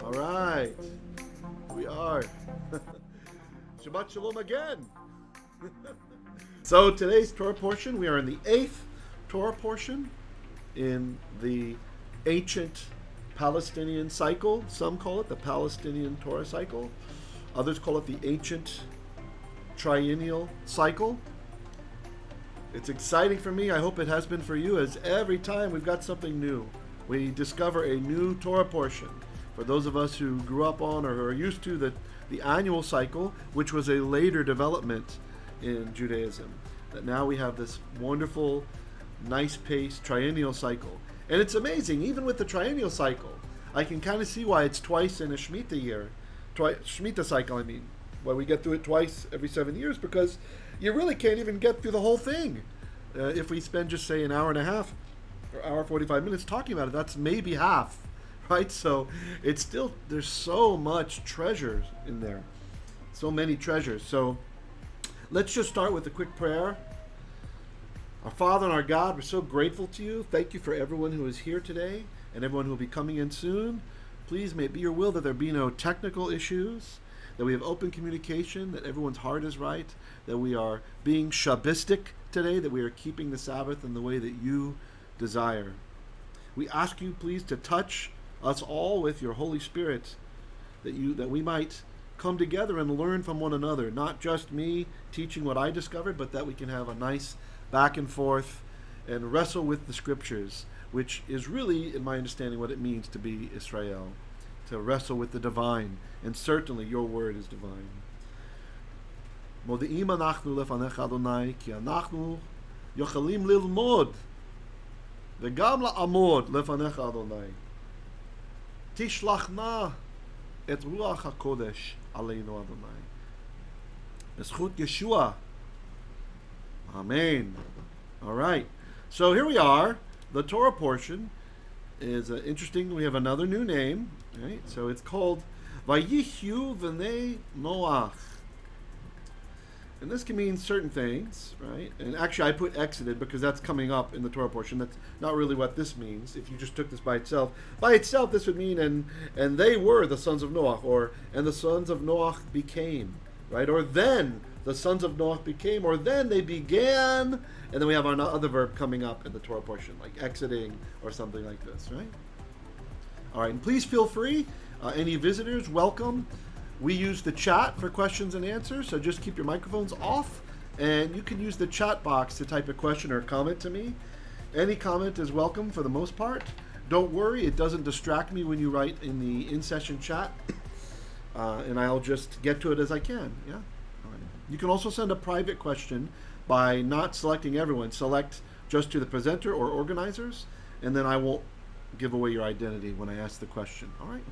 All right. We are. Shabbat Shalom again. So today's Torah portion, we are in the 8th Torah portion in the ancient Palestinian cycle. Some call it the Palestinian Torah cycle. Others call it the ancient triennial cycle. It's exciting for me. I hope it has been for you, as every time we've got something new. We discover a new Torah portion. For those of us who grew up on or are used to the annual cycle, which was a later development in Judaism, that now we have this wonderful, nice-paced triennial cycle. And it's amazing, even with the triennial cycle, I can kind of see why it's twice in a Shemitah year. Shemitah cycle, why we get through it twice every 7 years, because you really can't even get through the whole thing. If we spend just, say, an hour and a half or hour 45 minutes talking about it, that's maybe half, right? So it's still, there's so much treasure in there. So many treasures. So let's just start with a quick prayer. Our Father and our God, we're so grateful to you. Thank you for everyone who is here today and everyone who will be coming in soon. Please, may it be your will that there be no technical issues, that we have open communication, that everyone's heart is right, that we are being Shabbistic today, that we are keeping the Sabbath in the way that you desire. We ask you, please, to touch us all with your Holy Spirit, that we might come together and learn from one another, not just me teaching what I discovered, but that we can have a nice back and forth and wrestle with the scriptures, which is really, in my understanding, what it means to be Israel, to wrestle with the divine, and certainly your word is divine. Modi'im anachnu lefanecha Adonai, ki anachnu yochalim lilmod, v'gam la'amod lefanecha Adonai. Tishlachna et ruach hakodesh aleinu Adonai. B'zchut Yeshua. Amen. All right. So here we are. The Torah portion is interesting. We have another new name. Right? So it's called vayihyu B'nei Noach. And this can mean certain things, right? And actually I put exited because that's coming up in the Torah portion. That's not really what this means. If you just took this by itself. By itself this would mean and they were the sons of Noach, or and the sons of Noach became, right? Or then the sons of Noach became, or then they began, and then we have another verb coming up in the Torah portion, like exiting or something like this, right? All right, and please feel free. Any visitors, welcome. We use the chat for questions and answers, so just keep your microphones off, and you can use the chat box to type a question or a comment to me. Any comment is welcome for the most part. Don't worry, it doesn't distract me when you write in the in-session chat, and I'll just get to it as I can, yeah? All right. You can also send a private question by not selecting everyone. Select just to the presenter or organizers, and then I won't give away your identity when I ask the question, all right?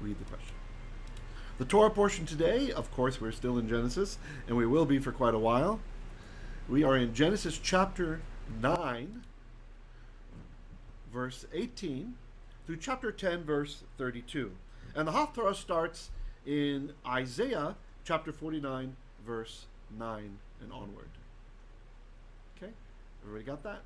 Read the question. The Torah portion today, of course, we're still in Genesis, and we will be for quite a while. We are in Genesis chapter 9, verse 18, through chapter 10, verse 32. And the Haftarah starts in Isaiah chapter 49, verse 9 and onward. Okay? Everybody got that?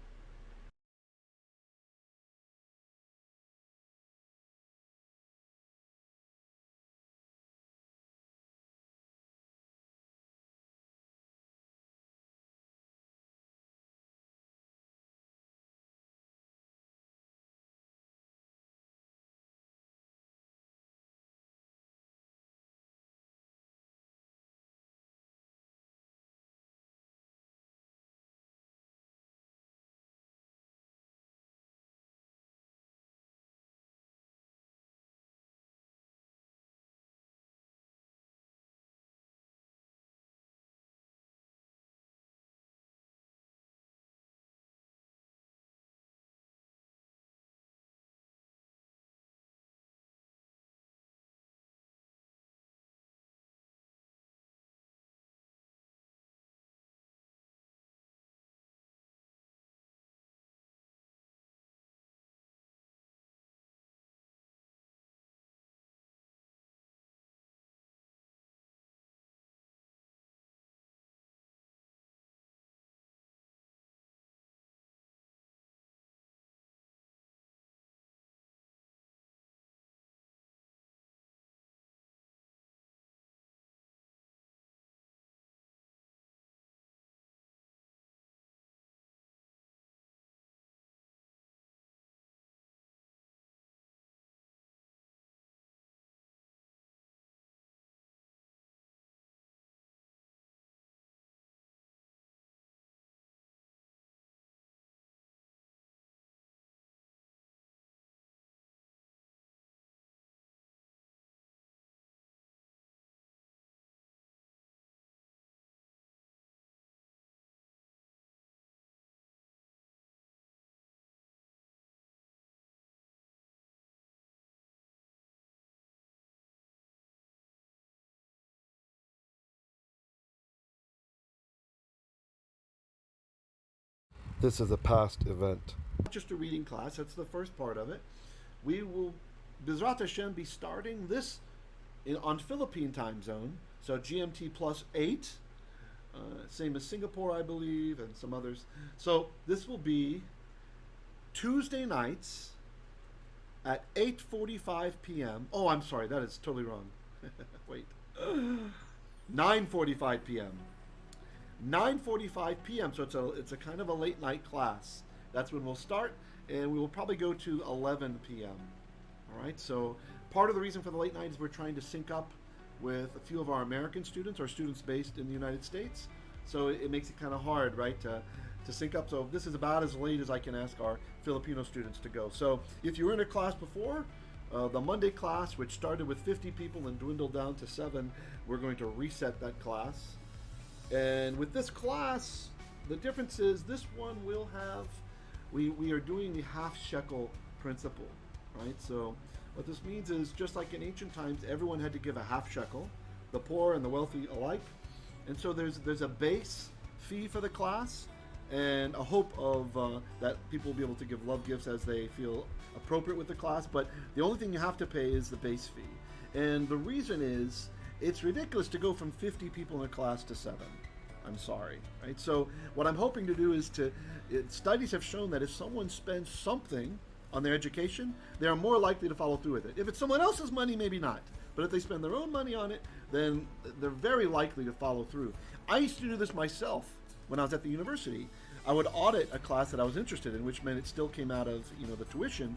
This is a past event. Not just a reading class, that's the first part of it. We will, B'ezrat Hashem, be starting this on Philippine time zone, so GMT plus 8, same as Singapore, I believe, and some others. So this will be Tuesday nights at 8:45 p.m. Oh, I'm sorry, that is totally wrong. Wait. 9:45 p.m. 9:45 p.m. So it's a kind of a late night class. That's when we'll start, and we will probably go to 11 p.m. All right. So part of the reason for the late night is we're trying to sync up with a few of our American students, or students based in the United States. So it makes it kind of hard, right, to sync up. So this is about as late as I can ask our Filipino students to go. So if you were in a class before, the Monday class, which started with 50 people and dwindled down to 7, we're going to reset that class. And with this class, the difference is this one will have, we are doing the half-shekhel principle, right? So what this means is, just like in ancient times, everyone had to give a half-shekhel, the poor and the wealthy alike. And so there's a base fee for the class, and a hope of that people will be able to give love gifts as they feel appropriate with the class. But the only thing you have to pay is the base fee. And the reason is, it's ridiculous to go from 50 people in a class to 7. I'm sorry, right? So what I'm hoping to do is studies have shown that if someone spends something on their education, they are more likely to follow through with it. If it's someone else's money, maybe not. But if they spend their own money on it, then they're very likely to follow through. I used to do this myself when I was at the university. I would audit a class that I was interested in, which meant it still came out of the tuition,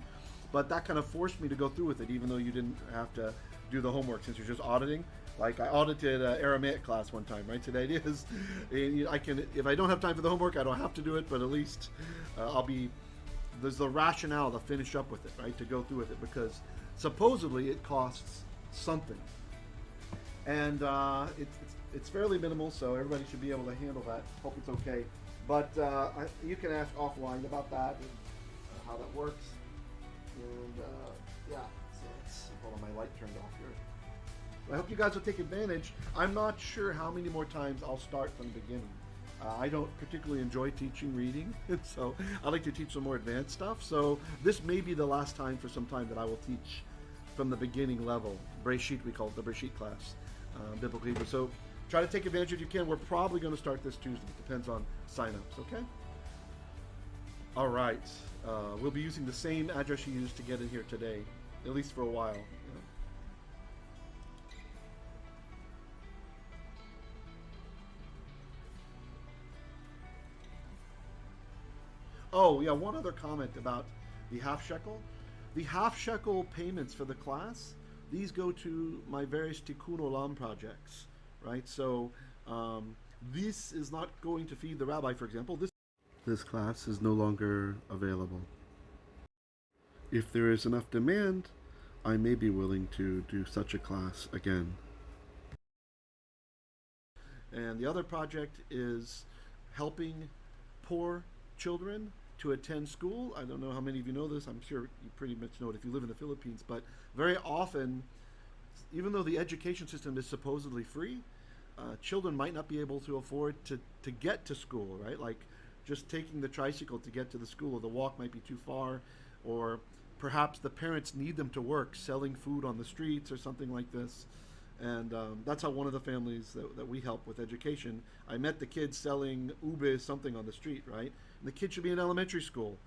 but that kind of forced me to go through with it, even though you didn't have to do the homework since you're just auditing. Like I audited Aramaic class one time, right? So the idea is, if I don't have time for the homework, I don't have to do it, but at least there's the rationale to finish up with it, right? To go through with it, because supposedly it costs something. And it's fairly minimal, so everybody should be able to handle that. Hope it's okay. But you can ask offline about that and how that works. And yeah, so hold on, my light turned off here. I hope you guys will take advantage. I'm not sure how many more times I'll start from the beginning. I don't particularly enjoy teaching reading, so I like to teach some more advanced stuff. So this may be the last time for some time that I will teach from the beginning level. Bereshit, we call it the Bereshit class, biblically. So try to take advantage if you can. We're probably going to start this Tuesday. It depends on signups, okay? All right. We'll be using the same address you used to get in here today, at least for a while. Oh, yeah, one other comment about the half-shekhel. The half-shekhel payments for the class, these go to my various Tikkun Olam projects, right? So this is not going to feed the rabbi, for example. This class is no longer available. If there is enough demand, I may be willing to do such a class again. And the other project is helping poor children to attend school. I don't know how many of you know this. I'm sure you pretty much know it if you live in the Philippines. But very often, even though the education system is supposedly free, children might not be able to afford to get to school, right? Like just taking the tricycle to get to the school, or the walk might be too far, or perhaps the parents need them to work selling food on the streets or something like this. And that's how one of the families that we help with education, I met the kids selling ube something on the street, right? And the kid should be in elementary school,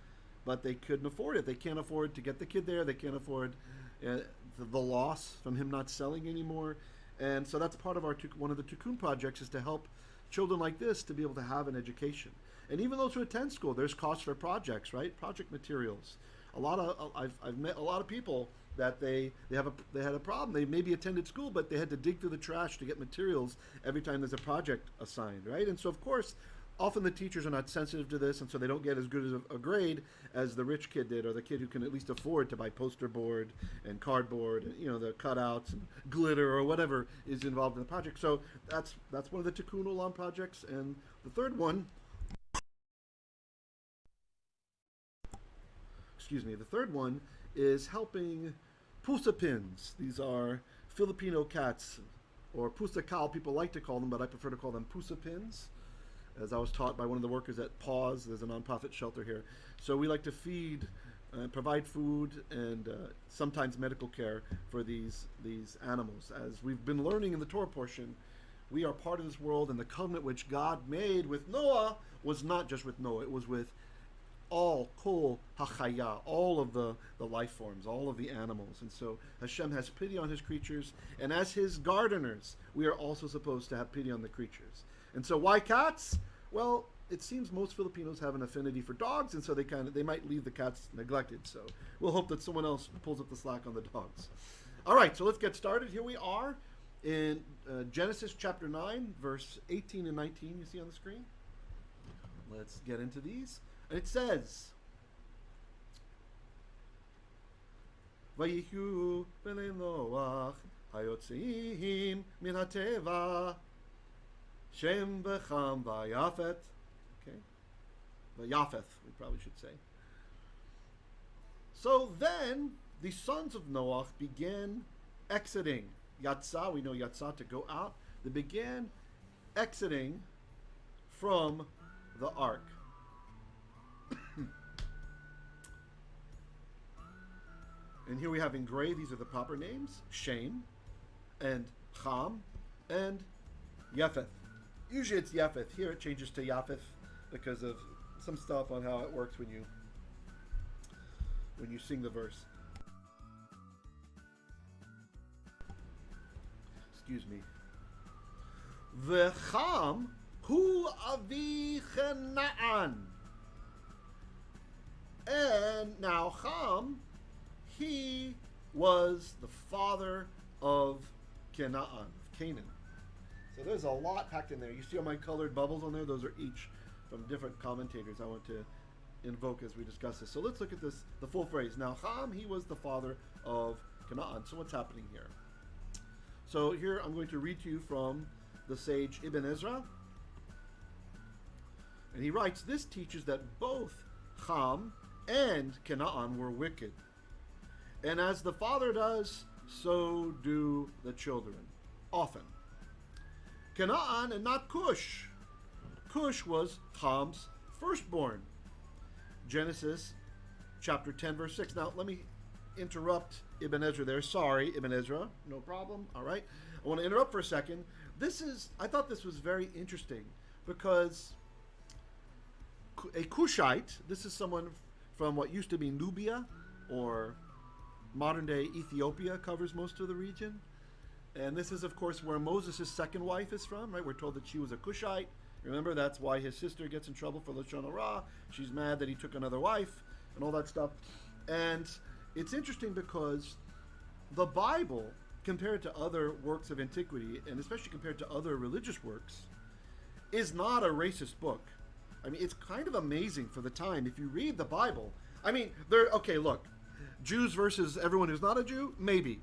but they couldn't afford it. They can't afford to get the kid there. They can't afford the loss from him not selling anymore. And so that's part of one of the Tikkun projects, is to help children like this to be able to have an education. And even those who attend school, there's costs for projects, right? Project materials. I've met a lot of people that they had a problem. They maybe attended school, but they had to dig through the trash to get materials every time there's a project assigned, right? And so of course, often the teachers are not sensitive to this, and so they don't get as good a grade as the rich kid did, or the kid who can at least afford to buy poster board and cardboard, and the cutouts and glitter or whatever is involved in the project. So that's one of the Tikkun Olam projects. And the third one, is helping pusa pins. These are Filipino cats, or pusa cal, people like to call them, but I prefer to call them pusa pins. as I was taught by one of the workers at Pause. There's a nonprofit shelter here. So we like to feed, provide food, and sometimes medical care for these animals. As we've been learning in the Torah portion, we are part of this world, and the covenant which God made with Noah was not just with Noah, it was with all, kol hachaya, all of the life forms, all of the animals. And so Hashem has pity on his creatures, and as his gardeners, we are also supposed to have pity on the creatures. And so why cats? Well, it seems most Filipinos have an affinity for dogs, and so they might leave the cats neglected. So we'll hope that someone else pulls up the slack on the dogs. All right, so let's get started. Here we are in Genesis chapter 9, verse 18 and 19, you see on the screen. Let's get into these. And it says, vayihyu b'nei Noach hayotzeim min hateva Shem v'cham v'yafet. Okay, v'yafeth, we probably should say. So then the sons of Noach began exiting. Yatsa, we know Yatsa, to go out. They began exiting from the ark. And here we have in gray, these are the proper names, Shem and Cham and Yafeth. Usually it's Yafeth. Here it changes to Yafeth because of some stuff on how it works when you sing the verse. Excuse me. V'cham hu avi Canaan. And now Cham, he was the father of Canaan, of Canaan. So there's a lot packed in there. You see all my colored bubbles on there? Those are each from different commentators I want to invoke as we discuss this. So let's look at this, the full phrase. Now Cham, he was the father of Canaan. So what's happening here? So here I'm going to read to you from the sage Ibn Ezra. And he writes, this teaches that both Cham and Canaan were wicked. And as the father does, so do the children, often. Canaan and not Cush. Cush was Cham's firstborn. Genesis chapter 10, verse 6. Now, let me interrupt Ibn Ezra there. Sorry, Ibn Ezra. No problem. All right. I want to interrupt for a second. I thought this was very interesting because a Cushite, this is someone from what used to be Nubia or modern-day Ethiopia, covers most of the region. And this is, of course, where Moses' second wife is from, right? We're told that she was a Cushite. Remember, that's why his sister gets in trouble for Lashon Hara. She's mad that he took another wife and all that stuff. And it's interesting because the Bible, compared to other works of antiquity, and especially compared to other religious works, is not a racist book. I mean, it's kind of amazing for the time. If you read the Bible, I mean, okay, look, Jews versus everyone who's not a Jew? Maybe.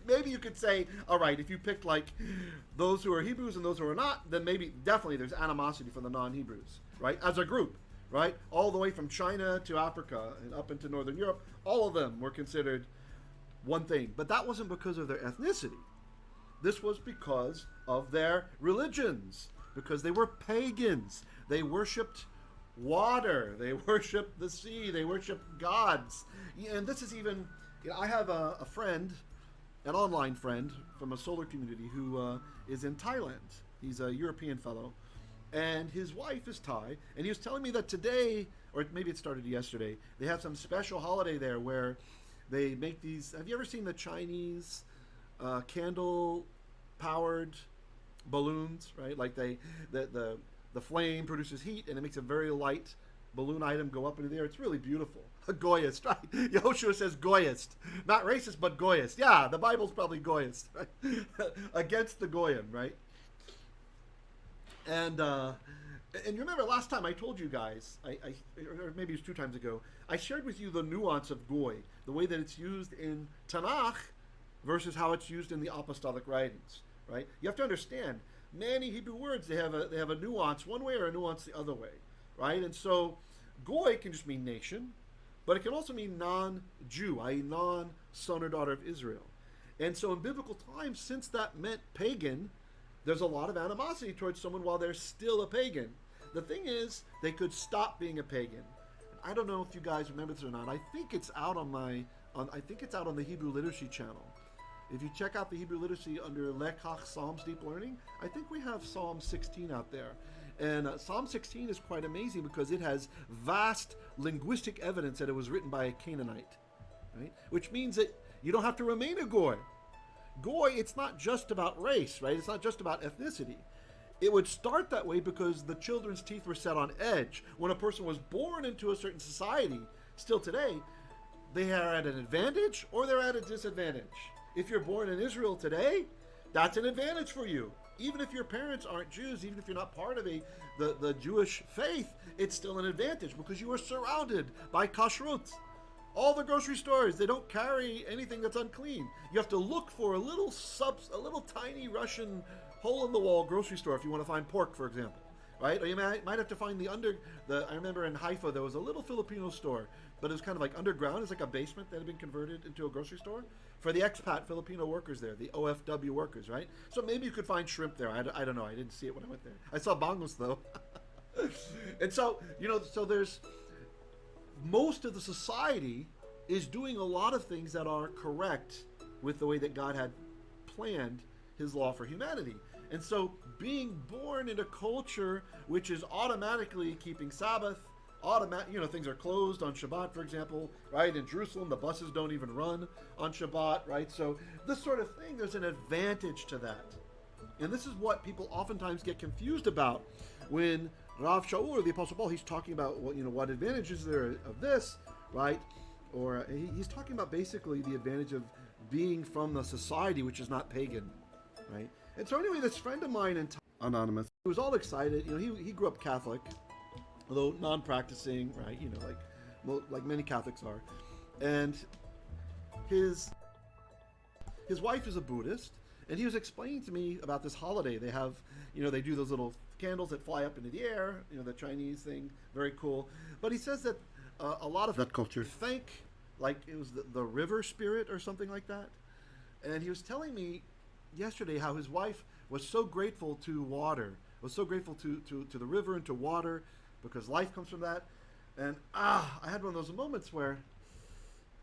Maybe you could say, all right, if you picked like those who are Hebrews and those who are not, then definitely there's animosity for the non-Hebrews, right? As a group, right? All the way from China to Africa and up into Northern Europe, all of them were considered one thing. But that wasn't because of their ethnicity. This was because of their religions, because they were pagans. They worshipped water, they worship the sea, they worship gods. And this is even, I have a friend, an online friend from a solar community who is in Thailand. He's a European fellow, and his wife is Thai, and he was telling me that today, or maybe it started yesterday, they have some special holiday there where they make these, have you ever seen the Chinese candle-powered balloons, right? Like the flame produces heat, and it makes a very light balloon item go up into the air. It's really beautiful. A Goyist, right? Yehoshua says Goyist. Not racist, but Goyist. Yeah, the Bible's probably Goyist, right? Against the goyim, right? And you remember last time I told you guys, or maybe it was 2 times ago, I shared with you the nuance of goy, the way that it's used in Tanakh versus how it's used in the apostolic writings, right? You have to understand, many Hebrew words, they have a nuance one way or a nuance the other way, right? And so goy can just mean nation, but it can also mean non-Jew, i.e. non-son or daughter of Israel. And so in biblical times, since that meant pagan, there's a lot of animosity towards someone while they're still a pagan. the thing is, they could stop being a pagan. I don't know if you guys remember this or not. I think it's out on the Hebrew Literacy channel. If you check out the Hebrew Literacy under Lekach Psalms Deep Learning, I think we have Psalm 16 out there. And Psalm 16 is quite amazing because it has vast linguistic evidence that it was written by a Canaanite, right? Which means that you don't have to remain a Goy. Goy, it's not just about race, right? It's not just about ethnicity. It would start that way because the children's teeth were set on edge. When a person was born into a certain society, still today, they are at an advantage or they're at a disadvantage. If you're born in Israel today, that's an advantage for you. Even if your parents aren't Jews, even if you're not part of the Jewish faith, it's still an advantage because you are surrounded by kashrut. All the grocery stores, they don't carry anything that's unclean. You have to look for a little tiny Russian hole-in-the-wall grocery store if you want to find pork, for example. Right? Or you might have to find I remember in Haifa there was a little Filipino store, but it was kind of like underground. It's like a basement that had been converted into a grocery store for the expat Filipino workers there, the OFW workers, right? So maybe you could find shrimp there. I don't know. I didn't see it when I went there. I saw bongos though. And so, so there's most of the society is doing a lot of things that are correct with the way that God had planned his law for humanity. And so being born in a culture which is automatically keeping Sabbath, things are closed on Shabbat, for example, right? In Jerusalem, the buses don't even run on Shabbat, right? So this sort of thing, there's an advantage to that. And this is what people oftentimes get confused about when Rav Shaul, or the Apostle Paul, he's talking about what advantages there of this, right? Or he's talking about basically the advantage of being from the society which is not pagan, right? And so anyway, this friend of mine, anonymous, he was all excited. He grew up Catholic, although non-practicing, right? Like many Catholics are. And his wife is a Buddhist, and he was explaining to me about this holiday. They have, they do those little candles that fly up into the air, the Chinese thing, very cool. But he says that a lot of that culture think like it was the river spirit or something like that. And he was telling me yesterday how his wife was so grateful to water, was so grateful to the river and to water because life comes from that. And I had one of those moments where,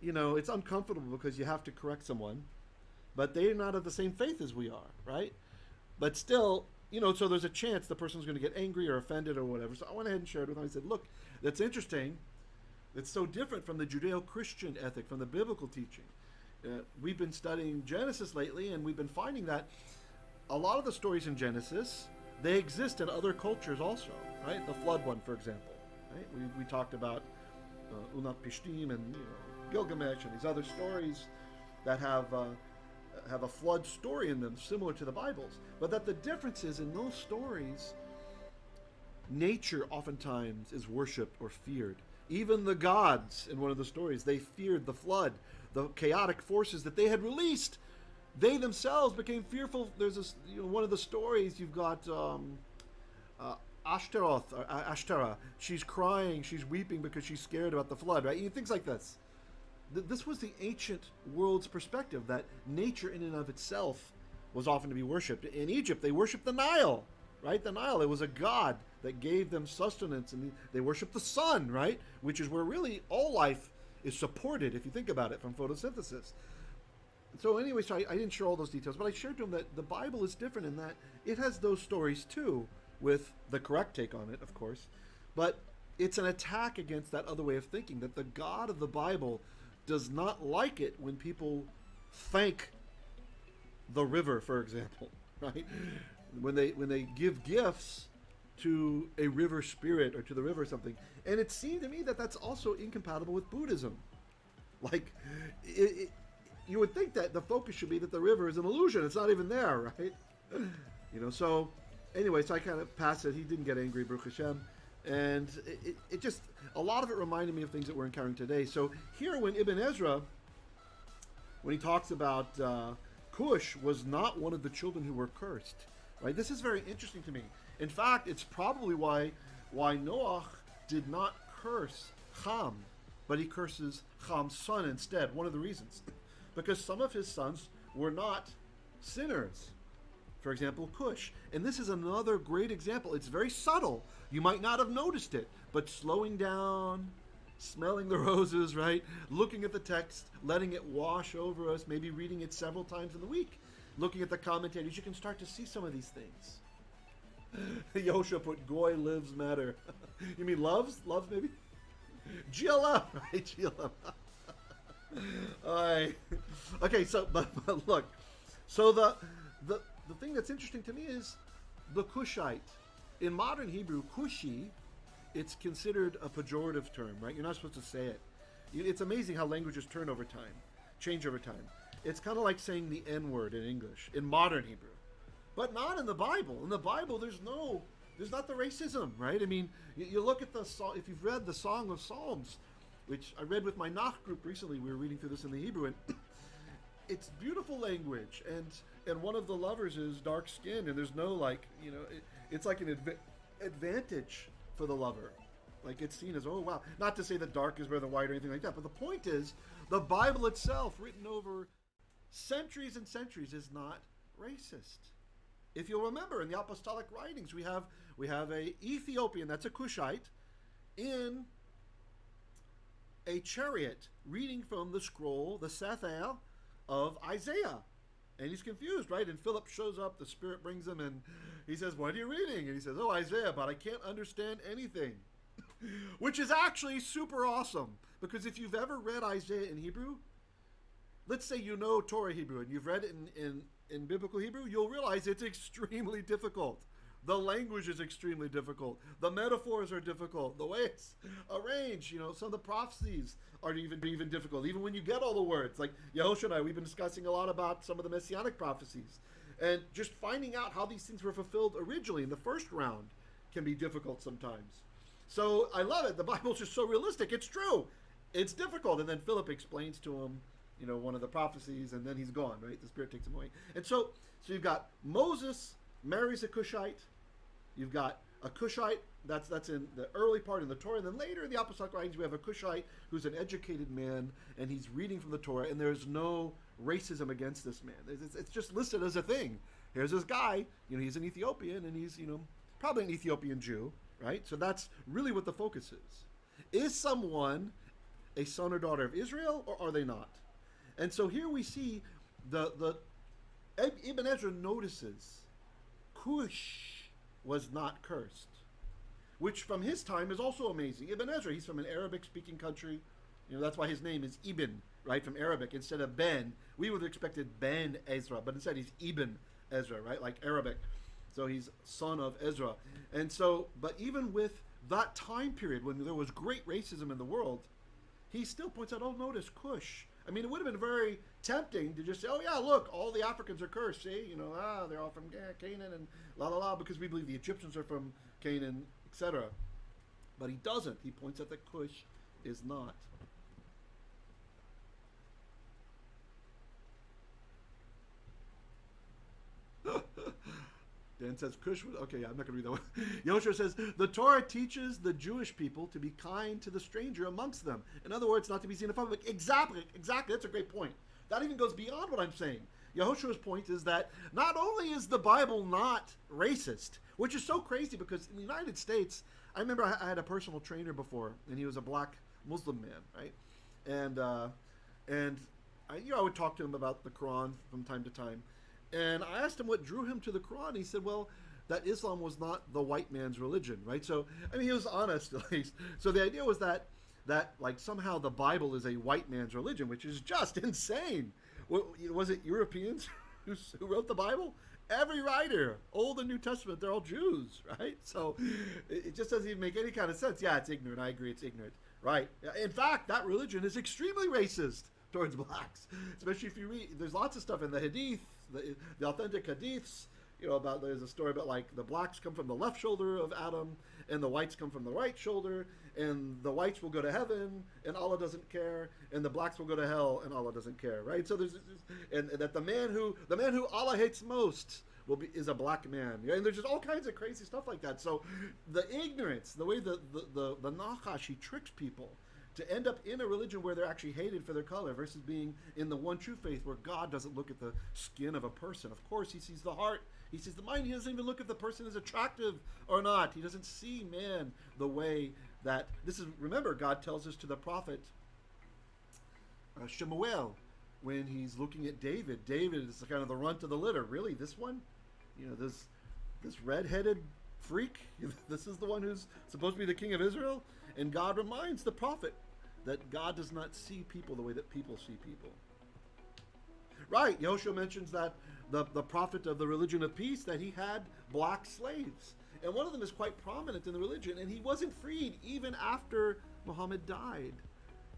it's uncomfortable because you have to correct someone, but they're not of the same faith as we are, right? But still, so there's a chance the person's going to get angry or offended or whatever. So I went ahead and shared with him. I said, look, that's interesting. It's so different from the Judeo-Christian ethic, from the biblical teaching. We've been studying Genesis lately, and we've been finding that a lot of the stories in Genesis, they exist in other cultures also, right? The flood one, for example, right? We talked about Unatpishtim and Gilgamesh and these other stories that have a flood story in them, similar to the Bible's. But that the difference is in those stories, nature oftentimes is worshipped or feared. Even the gods in one of the stories, they feared the flood, the chaotic forces that they had released. They themselves became fearful. There's this, one of the stories, you've got Ashteroth, or Ashteroth. She's crying, she's weeping because she's scared about the flood, right? Things like this. This was the ancient world's perspective, that nature in and of itself was often to be worshipped. In Egypt, they worshipped the Nile, right? The Nile, it was a god that gave them sustenance, and they worshipped the sun, right? Which is where really all life is supported, if you think about it, from photosynthesis. So anyway, I didn't share all those details, but I shared to him that the Bible is different in that it has those stories too, with the correct take on it, of course. But it's an attack against that other way of thinking, that the God of the Bible does not like it when people thank the river, for example, right? When they give gifts to a river spirit or to the river or something. And it seemed to me that that's also incompatible with Buddhism. Like, you would think that the focus should be that the river is an illusion. It's not even there, right? So anyway, so I kind of passed it. He didn't get angry, Baruch Hashem. And it just, a lot of it reminded me of things that we're encountering today. So here when Ibn Ezra, when he talks about Cush was not one of the children who were cursed, right? This is very interesting to me. In fact, it's probably why Noach did not curse Cham, but he curses Cham's son instead. One of the reasons, because some of his sons were not sinners, For example, Cush. And this is another great example. It's very subtle. You might not have noticed it, but slowing down, smelling the roses, right? Looking at the text, letting it wash over us, maybe reading it several times in the week, looking at the commentators, you can start to see some of these things. Yehoshua put goy lives matter. You mean loves? Loves maybe? GLM, right? GLM. All right. Okay, so but look. So the thing that's interesting to me is the Cushite. In modern Hebrew, kushi, it's considered a pejorative term, right? You're not supposed to say it. It's amazing how languages change over time. It's kind of like saying the N-word in English, in modern Hebrew. But not in the Bible. In the Bible, there's not the racism, right? I mean, you look at if you've read the Song of Psalms, which I read with my Noach group recently, we were reading through this in the Hebrew, and it's beautiful language, and one of the lovers is dark skinned, and there's no it's like an advantage for the lover. Like it's seen as, oh wow. Not to say that dark is better than white or anything like that, but the point is, the Bible itself, written over centuries and centuries, is not racist. If you'll remember, in the apostolic writings, we have a Ethiopian, that's a Cushite, in a chariot reading from the scroll, the Sefer of Isaiah. And he's confused, right? And Philip shows up, the Spirit brings him, and he says, what are you reading? And he says, oh, Isaiah, but I can't understand anything. Which is actually super awesome, because if you've ever read Isaiah in Hebrew, let's say you know Torah Hebrew, and you've read it in biblical Hebrew, you'll realize it's extremely difficult. The language is extremely difficult. The metaphors are difficult. The way it's arranged, some of the prophecies are even difficult. Even when you get all the words, like Yehoshua and I, we've been discussing a lot about some of the messianic prophecies. And just finding out how these things were fulfilled originally in the first round can be difficult sometimes. So I love it. The Bible's just so realistic. It's true. It's difficult. And then Philip explains to him, one of the prophecies, and then he's gone, right? The Spirit takes him away. And so you've got Moses marries a Cushite. You've got a Cushite, that's in the early part of the Torah, and then later in the apostolic writings we have a Cushite who's an educated man, and he's reading from the Torah, and there's no racism against this man. It's just listed as a thing. Here's this guy, he's an Ethiopian, and he's, probably an Ethiopian Jew, right? So that's really what the focus is. Is someone a son or daughter of Israel, or are they not? And so here we see Ibn Ezra notices Cush was not cursed, which from his time is also amazing. Ibn Ezra, he's from an Arabic-speaking country. That's why his name is Ibn, right, from Arabic, instead of Ben. We would have expected Ben Ezra, but instead he's Ibn Ezra, right, like Arabic. So he's son of Ezra. And so, but even with that time period when there was great racism in the world, he still points out, oh, notice Cush. I mean, it would have been very tempting to just say, oh, yeah, look, all the Africans are cursed. See, they're all from Canaan and because we believe the Egyptians are from Canaan, etc. But he doesn't. He points out that Cush is not. Dan says Cush was, okay, I'm not going to read that one. Yehoshua says, the Torah teaches the Jewish people to be kind to the stranger amongst them. In other words, not to be xenophobic. Exactly. That's a great point. That even goes beyond what I'm saying. Yehoshua's point is that not only is the Bible not racist, which is so crazy because in the United States, I remember I had a personal trainer before, and he was a black Muslim man, right? And I would talk to him about the Quran from time to time. And I asked him what drew him to the Quran. He said, well, that Islam was not the white man's religion, right? So, I mean, he was honest at least. So the idea was that like somehow the Bible is a white man's religion, which is just insane. Was it Europeans who wrote the Bible? Every writer, Old and New Testament, they're all Jews, right? So it just doesn't even make any kind of sense. Yeah, it's ignorant. I agree, it's ignorant, right? In fact, that religion is extremely racist towards blacks, especially if you read. There's lots of stuff in the Hadith, the authentic Hadiths. There's a story about like the blacks come from the left shoulder of Adam and the whites come from the right shoulder, and the whites will go to heaven and Allah doesn't care, and the blacks will go to hell and Allah doesn't care, right? So and that the man who Allah hates most is a black man, and there's just all kinds of crazy stuff like that. So the ignorance, the way the Nachash, he tricks people to end up in a religion where they're actually hated for their color versus being in the one true faith where God doesn't look at the skin of a person. Of course, he sees the heart. He sees the mind. He doesn't even look if the person is attractive or not. He doesn't see man the way that... This is, remember, God tells us to the prophet Shemuel, when he's looking at David. David is kind of the runt of the litter. Really, this one? You know, this red-headed freak? This is the one who's supposed to be the king of Israel? And God reminds the prophet that God does not see people the way that people see people. Right, Yehoshua mentions that the prophet of the religion of peace, that he had black slaves. And one of them is quite prominent in the religion, and he wasn't freed even after Muhammad died.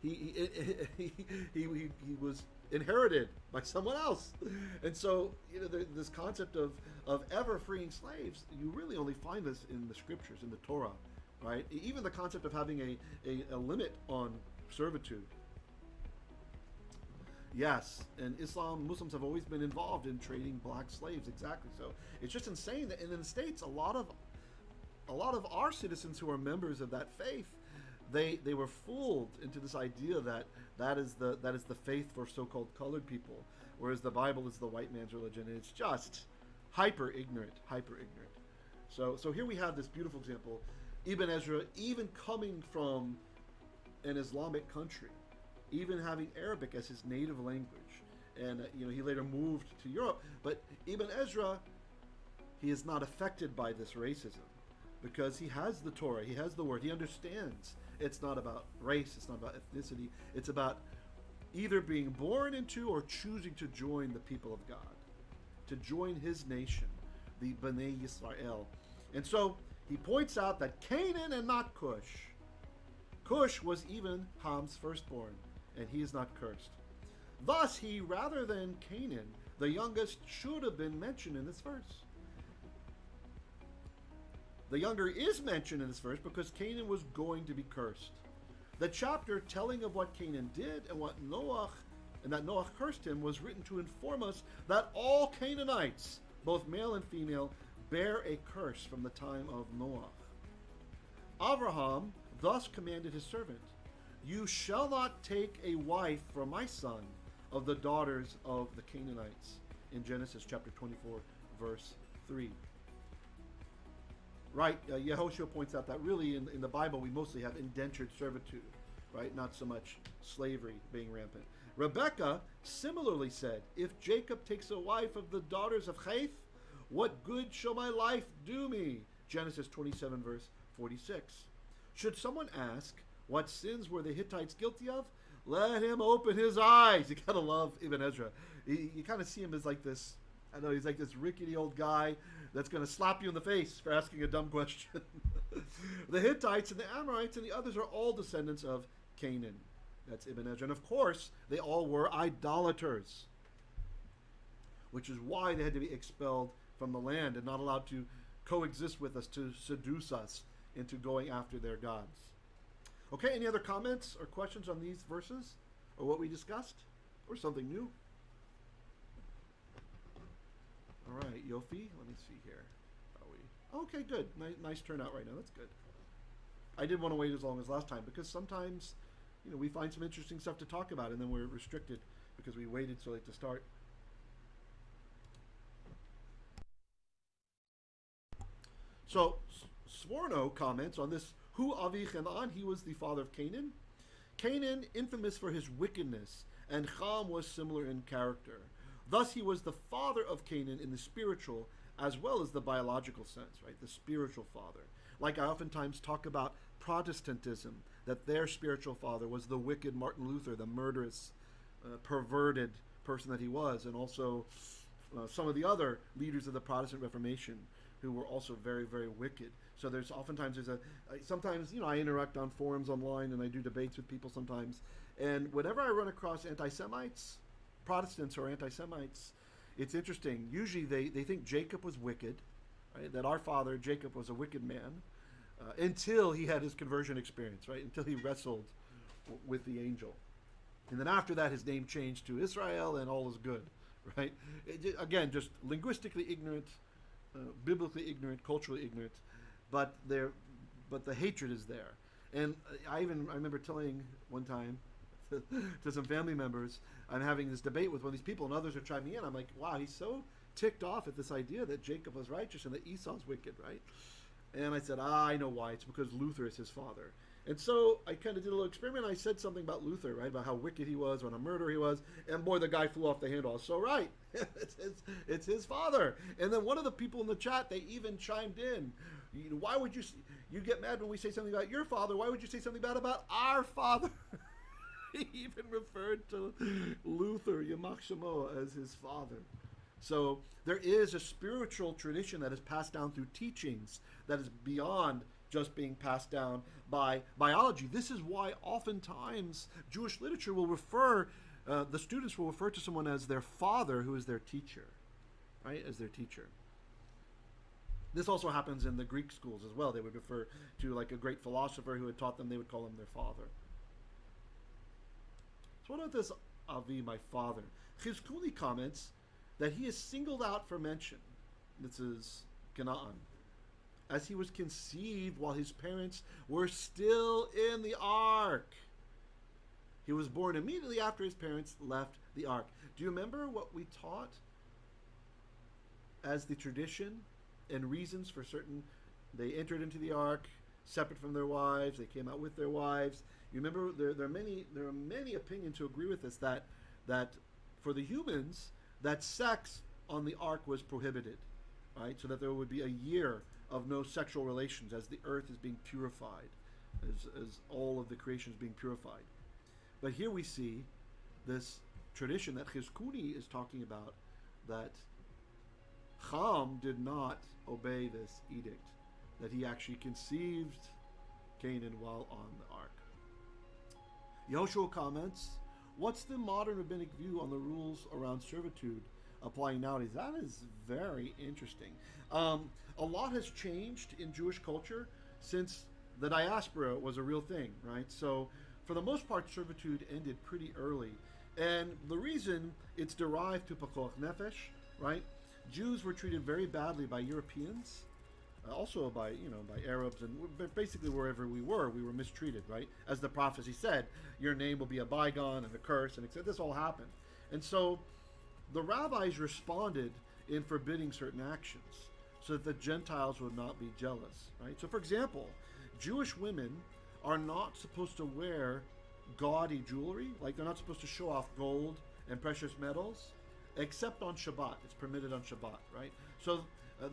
He was inherited by someone else. And so, you know, this concept of ever freeing slaves, you really only find this in the scriptures, in the Torah, right? Even the concept of having a limit on servitude. Yes, and Muslims have always been involved in trading black slaves, exactly. So it's just insane that in the States, a lot of our citizens who are members of that faith, they were fooled into this idea that is the faith for so-called colored people, whereas the Bible is the white man's religion, and it's just hyper ignorant. So here we have this beautiful example, Ibn Ezra, even coming from an Islamic country, even having Arabic as his native language, and you know, he later moved to Europe, but Ibn Ezra, he is not affected by this racism, because he has the Torah, he has the word, he understands it's not about race, it's not about ethnicity, it's about either being born into or choosing to join the people of God, to join his nation, the B'nei Yisrael. And so he points out that Canaan and not Cush. Cush was even Ham's firstborn, and he is not cursed. Thus he, rather than Canaan, the youngest, should have been mentioned in this verse. The younger is mentioned in this verse because Canaan was going to be cursed. The chapter telling of what Canaan did and that Noach cursed him was written to inform us that all Canaanites, both male and female, bear a curse from the time of Noach. Abraham thus commanded his servant, "You shall not take a wife for my son of the daughters of the Canaanites," in Genesis chapter 24, verse 3. Right, Yehoshua points out that really in the Bible we mostly have indentured servitude, right? Not so much slavery being rampant. Rebecca similarly said, "If Jacob takes a wife of the daughters of Heth, what good shall my life do me?" Genesis 27, verse 46. Should someone ask, what sins were the Hittites guilty of? Let him open his eyes. You gotta love Ibn Ezra. You kind of see him as like this, I know he's like this rickety old guy that's going to slap you in the face for asking a dumb question. The Hittites and the Amorites and the others are all descendants of Canaan. That's Ibn Ezra. And of course, they all were idolaters, which is why they had to be expelled from the land and not allowed to coexist with us, to seduce us into going after their gods. Okay, any other comments or questions on these verses or what we discussed or something new? All right, Yofi, let me see here. Are we? Okay, good. Nice turnout right now. That's good. I didn't want to wait as long as last time because sometimes, you know, we find some interesting stuff to talk about and then we're restricted because we waited so late to start. So, Sforno comments on this, Hu Avi Canaan, he was the father of Canaan. Canaan, infamous for his wickedness, and Cham was similar in character. Thus he was the father of Canaan in the spiritual as well as the biological sense, right? The spiritual father. Like I oftentimes talk about Protestantism, that their spiritual father was the wicked Martin Luther, the murderous, perverted person that he was, and also some of the other leaders of the Protestant Reformation who were also very, very wicked. So sometimes, you know, I interact on forums online and I do debates with people sometimes, and whenever I run across anti-Semites, Protestants or anti-Semites, it's interesting. Usually they think Jacob was wicked, right? That our father Jacob was a wicked man until he had his conversion experience, right? Until he wrestled with the angel. And then after that, his name changed to Israel and all is good, right? Again, just linguistically ignorant, biblically ignorant, culturally ignorant, but the hatred is there. And I remember telling one time to some family members, I'm having this debate with one of these people, and others are chiming in. I'm like, wow, he's so ticked off at this idea that Jacob was righteous and that Esau's wicked, right? And I said, I know why. It's because Luther is his father. And so I kind of did a little experiment. I said something about Luther, right, about how wicked he was, what a murderer he was, and boy, the guy flew off the handle. I was so right. It's his father. And then one of the people in the chat, they even chimed in. Why would you get mad when we say something about your father? Why would you say something bad about our father? He even referred to Luther, Yamach Shemo, as his father. So there is a spiritual tradition that is passed down through teachings that is beyond just being passed down by biology. This is why oftentimes Jewish literature will refer, the students will refer to someone as their father who is their teacher, right, as their teacher. This also happens in the Greek schools as well. They would refer to like a great philosopher who had taught them, they would call him their father. So what about this Avi, my father? Chizkuni comments that he is singled out for mention. This is Canaan. As he was conceived while his parents were still in the ark. He was born immediately after his parents left the ark. Do you remember what we taught as the tradition and reasons for certain? They entered into the ark separate from their wives. They came out with their wives. You remember there are many opinions who agree with this, that for the humans, that sex on the ark was prohibited, right? So that there would be a year of no sexual relations as the earth is being purified, as all of the creation is being purified. But here we see this tradition that Chizkuni is talking about, that Cham did not obey this edict, that he actually conceived Canaan while on the ark. Yehoshua comments, what's the modern rabbinic view on the rules around servitude applying nowadays? That is very interesting. A lot has changed in Jewish culture since the diaspora was a real thing, right? So for the most part, servitude ended pretty early. And the reason, it's derived to pikuach nefesh, right? Jews were treated very badly by Europeans, also by Arabs, and basically wherever we were mistreated, right? As the prophecy said, your name will be a bygone and a curse, and this all happened. And so the rabbis responded in forbidding certain actions so that the Gentiles would not be jealous, right? So for example, Jewish women are not supposed to wear gaudy jewelry, like they're not supposed to show off gold and precious metals, except on Shabbat. It's permitted on Shabbat, right? So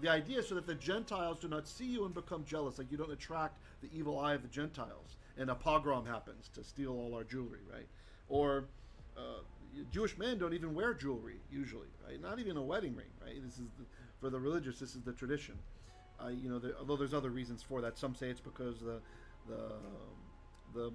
the idea is so that the Gentiles do not see you and become jealous, like you don't attract the evil eye of the Gentiles, and a pogrom happens to steal all our jewelry, right? Or Jewish men don't even wear jewelry usually, right? Not even a wedding ring, right? This is for the religious. This is the tradition. Although there's other reasons for that. Some say it's because the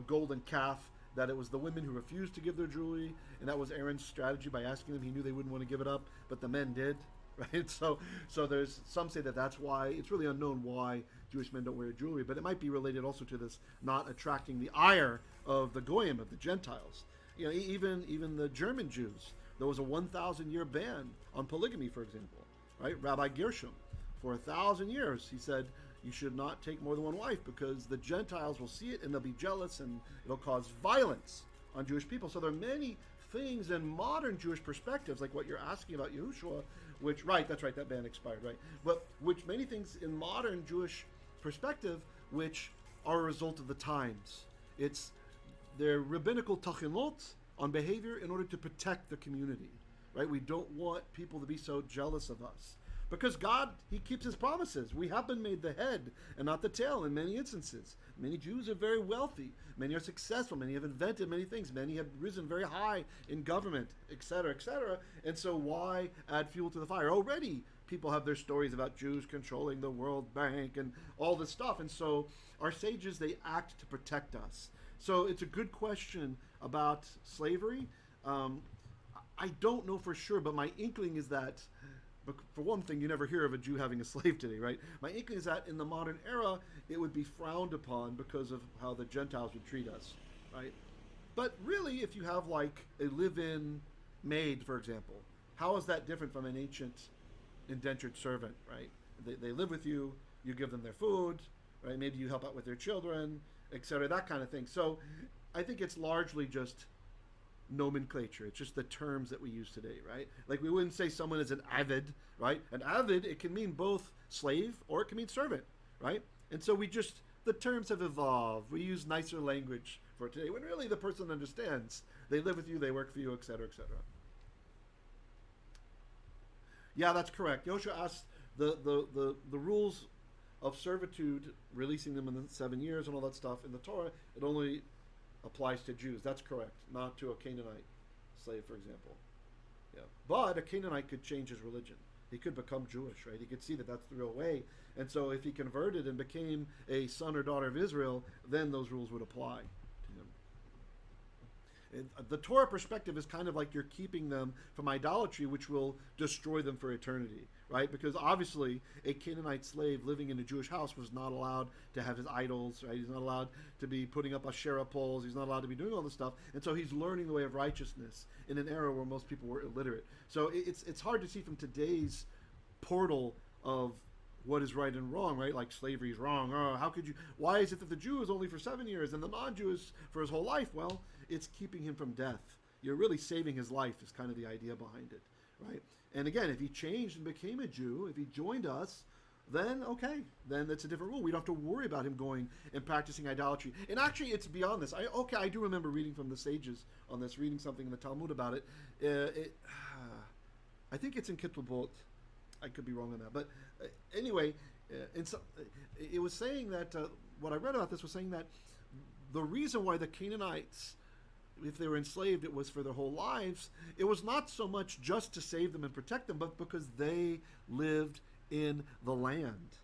golden calf, that it was the women who refused to give their jewelry, and that was Aaron's strategy by asking them. He knew they wouldn't want to give it up, but the men did, right? So there's some say that that's why. It's really unknown why Jewish men don't wear jewelry, but it might be related also to this not attracting the ire of the goyim, of the Gentiles. Even the German Jews, there was a 1,000-year ban on polygamy, for example, right? Rabbi Gershom, for 1,000 years, he said, you should not take more than one wife because the Gentiles will see it and they'll be jealous and it'll cause violence on Jewish people. So there are many things in modern Jewish perspectives, like what you're asking about Yehoshua, which, right, that's right, that ban expired, right? But which many things in modern Jewish perspective, which are a result of the times. It's their rabbinical tachinot on behavior in order to protect the community, right? We don't want people to be so jealous of us. Because God, He keeps His promises. We have been made the head and not the tail in many instances. Many Jews are very wealthy. Many are successful. Many have invented many things. Many have risen very high in government, etc., etc. And so why add fuel to the fire? Already people have their stories about Jews controlling the World Bank and all this stuff. And so our sages, they act to protect us. So it's a good question about slavery. I don't know for sure, but my inkling is that, for one thing, you never hear of a Jew having a slave today, right? My inkling is that in the modern era, it would be frowned upon because of how the Gentiles would treat us, right? But really, if you have like a live-in maid, for example, how is that different from an ancient indentured servant, right? They live with you, you give them their food, right? Maybe you help out with their children, etc., that kind of thing. So I think it's largely just nomenclature. It's just the terms that we use today, right? Like we wouldn't say someone is an avid, right? An avid, it can mean both slave or it can mean servant, right? And so the terms have evolved. We use nicer language for today when really the person understands. They live with you, they work for you, etc., etc. Yeah, that's correct. Yehoshua asked the rules of servitude, releasing them in the 7 years and all that stuff in the Torah, it only applies to Jews. That's correct, not to a Canaanite slave, for example. Yeah, but a Canaanite could change his religion. He could become Jewish, right? He could see that that's the real way, and so if he converted and became a son or daughter of Israel, then those rules would apply to him. And the Torah perspective is kind of like you're keeping them from idolatry, which will destroy them for eternity, right? Because obviously a Canaanite slave living in a Jewish house was not allowed to have his idols, right? He's not allowed to be putting up Asherah poles. He's not allowed to be doing all this stuff. And so he's learning the way of righteousness in an era where most people were illiterate. So it's hard to see from today's portal of what is right and wrong, right? Like slavery is wrong. Oh, how could you? Why is it that the Jew is only for 7 years and the non-Jew is for his whole life? Well, it's keeping him from death. You're really saving his life is kind of the idea behind it, right? And again, if he changed and became a Jew, if he joined us, then okay, then that's a different rule. We don't have to worry about him going and practicing idolatry. And actually, it's beyond this. I do remember reading from the sages on this, reading something in the Talmud about it. I think it's in Kitlubot. I could be wrong on that, but anyway, it was saying that what I read about this was saying that the reason why the Canaanites, if they were enslaved, it was for their whole lives. It was not so much just to save them and protect them, but because they lived in the land,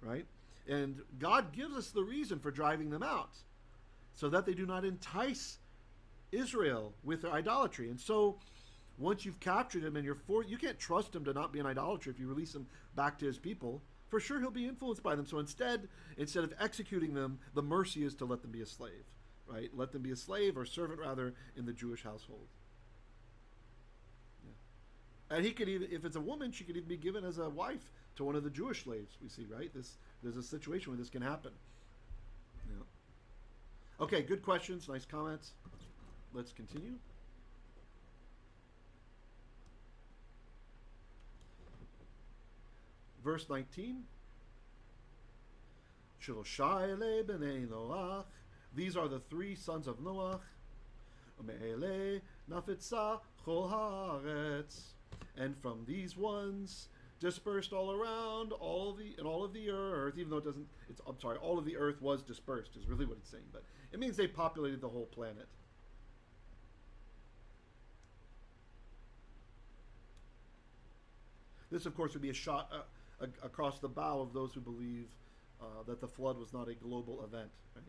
right? And God gives us the reason for driving them out, so that they do not entice Israel with their idolatry. And so once you've captured him and you can't trust him to not be an idolater if you release him back to his people. For sure he'll be influenced by them. So instead of executing them, the mercy is to let them be a slave, right? Let them be a slave or servant rather in the Jewish household. Yeah. And he could even, if it's a woman, she could even be given as a wife to one of the Jewish slaves. We see, right? There's a situation where this can happen. Yeah. Okay, good questions, nice comments. Let's continue. Verse 19. Shloshai b'nei Noach. These are the 3 sons of Noach. U'me'elei nafetza chol haaretz. And from these ones dispersed all around all of the earth, even though it doesn't. All of the earth was dispersed is really what it's saying, but it means they populated the whole planet. This, of course, would be a shot across the bow of those who believe that the flood was not a global event, right?